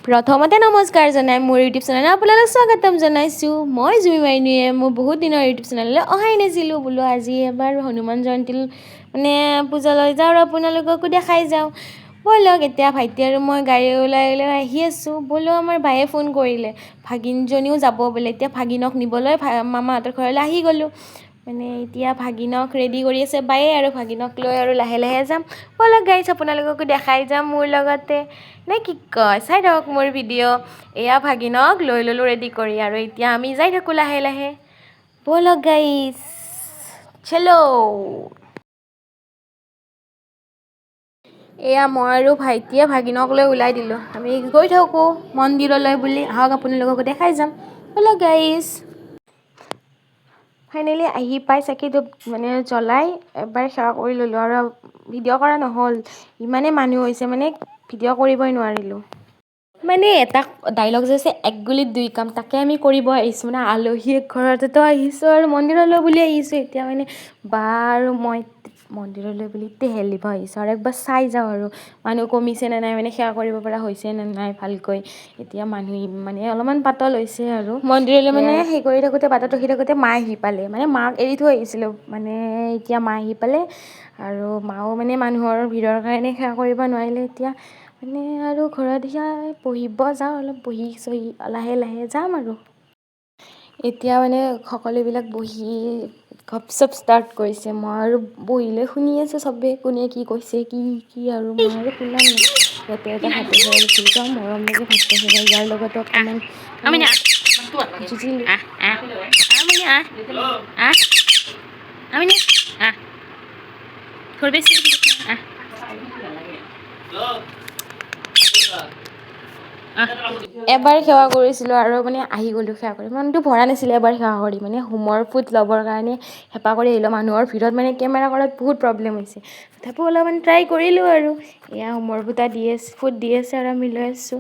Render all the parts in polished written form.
প্ৰথমতে নমস্কাৰ জনাই মোৰ ইউটিউব চেনেলত আপোনালোক স্বাগতম জনাইছোঁ। মই জুমি মাইনুয়ে মোৰ বহুত দিনৰ ইউটিউব চেনেললৈ অহাই নাছিলোঁ। বোলো আজি এবাৰ হনুমান জয়ন্তী মানে পূজালৈ যাওঁ আৰু আপোনালোককো দেখাই যাওঁ। ব'লক এতিয়া ভাইটি আৰু মই গাড়ী ওলাই আহি আছোঁ। বোলো আমাৰ বায়ে ফোন কৰিলে, ভাগিনজনীও যাব বোলে। এতিয়া ভাগিনক নিবলৈ মামাহঁতৰ ঘৰলৈ আহি গ'লোঁ। মানে এতিয়া ভাগিনক ৰেডি কৰি আছে বায়ে আৰু ভাগিনক লৈ আৰু লাহে লাহে যাম। ব'লক গাইছ আপোনালোককো দেখাই যাম মোৰ লগতে, নে কি কয়? চাই থাকক মোৰ ভিডিঅ'। এয়া ভাগিনক লৈ ল'লোঁ ৰেডি কৰি আৰু এতিয়া আমি যাই থাকোঁ লাহে লাহে। ব'লক গাইছ, চলো। এয়া মই আৰু ভাইটিয়ে ভাগিনক লৈ ওলাই দিলোঁ। আমি গৈ থাকোঁ মন্দিৰলৈ বুলি, আহক আপোনালোককো দেখাই যাম। ব'লক গাইছ। ফাইনেলি আহি পাই চাকিটো মানে জ্বলাই এবাৰ সেৱা কৰি ল'লোঁ আৰু ভিডিঅ' কৰা নহ'ল। ইমানেই মানুহ হৈছে মানে ভিডিঅ' কৰিবই নোৱাৰিলোঁ। মানে এটা ডাইলগ যে আছে, এক গুলিত দুই কাম, তাকে আমি কৰিব আহিছোঁ। মানে আলহী ঘৰতেতো আহিছোঁ আৰু মন্দিৰলৈ বুলি আহিছোঁ। এতিয়া মানে বা আৰু মই মন্দিৰলৈ বুলি তেল দিব আহিছোঁ আৰু একবাৰ চাই যাওঁ আৰু মানুহ কমিছে নে নাই, মানে সেৱা কৰিব পৰা হৈছে নে নাই ভালকৈ। এতিয়া মানুহ মানে অলপমান পাতল হৈছে আৰু মন্দিৰলৈ মানে সেই কৰি থাকোঁতে বাটত ৰখি থাকোঁতে মা আহি পালে। মানে মাক এৰি থৈ আহিছিলোঁ, মানে এতিয়া মা আহি পালে আৰু মাও মানে মানুহৰ ভিৰৰ কাৰণে সেৱা কৰিব নোৱাৰিলে। এতিয়া মানে আৰু ঘৰত এতিয়া বহিব যাওঁ, অলপ বহি চহি লাহে লাহে যাম আৰু এতিয়া মানে সকলোবিলাক বহি গপচপ ষ্টাৰ্ট কৰিছে। মই আৰু বহিলৈ শুনি আছোঁ চবেই কোনে কি কৈছে, কি আৰু মই আৰু শুনা নাই। ইয়াতে এটা ভাত যাওঁ মৰম লাগে ভাত ইয়াৰ লগতো অকণমান যুঁজিলোঁ। এবাৰ সেৱা কৰিছিলোঁ আৰু মানে আহি গ'লোঁ সেৱা কৰি। মনটো ভৰা নাছিলে এবাৰ সেৱা কৰি, মানে হোমৰ ফুট ল'বৰ কাৰণে হেঁপাহ কৰি আহিলোঁ। মানুহৰ ভিৰত মানে কেমেৰা কৰাত বহুত প্ৰব্লেম হৈছে, তথাপিও অলপমান ট্ৰাই কৰিলোঁ আৰু এয়া হোমৰ ফুটা ফুট দি আছে আৰু আমি লৈ আছোঁ।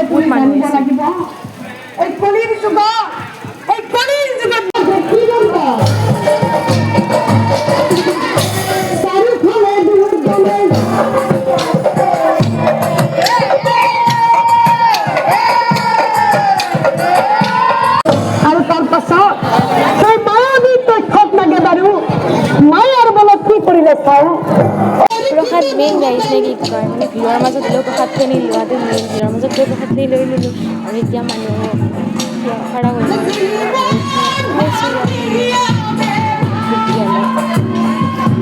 বহুত মানুহ হৈছে। আৰু তাৰপাছত সেই মায়াবী তথ্যত লাগে বাৰু মায়াৰ বলত কি কৰিলে চাওঁ। প্ৰসাদ মেইন গাইছ নে কি কয়, মানে ভিৰৰ মাজত হ'লেও প্ৰসাদখিনি লোৱাটো মেইন। ভিৰৰ মাজত গৈ প্ৰসাদখিনি লৈ ল'লোঁ আৰু এতিয়া মানুহ খাৰা কৰিব আছে আৰু মানুহ সোমাইছোঁ ইয়াত মানে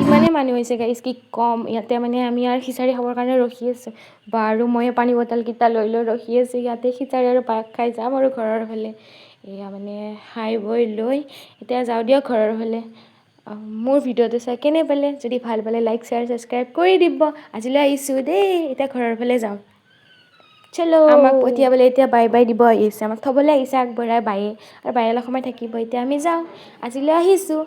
ইমানেই মানুহ হৈছে গাইছ কি ক'ম। ইয়াতে মানে আমি আৰু খিচাৰি খাবৰ কাৰণে ৰখি আছোঁ। বা আৰু মই পানী বটলকেইটা লৈ ৰখি আছোঁ ইয়াতে, খিচাৰি আৰু পায়স খাই যাম আৰু ঘৰৰ ফালে। এয়া মানে খাই বৈ লৈ এতিয়া যাওঁ দিয়ক ঘৰৰ ফালে। মোৰ ভিডিঅ'টো চাই কেনে পালে, যদি ভাল পালে লাইক শ্বেয়াৰ ছাবস্ক্ৰাইব কৰি দিব। আজিলৈ আহিছোঁ দেই, এতিয়া ঘৰৰ ফালে যাওঁ। চলো। আমাক পঠিয়াবলৈ এতিয়া বাই বাই দিব আহিছে, আমাক থ'বলৈ আহিছে আগবঢ়াই বায়ে, আৰু বায়ে অলপ সময় থাকিব। এতিয়া আমি যাওঁ, আজিলৈ আহিছোঁ।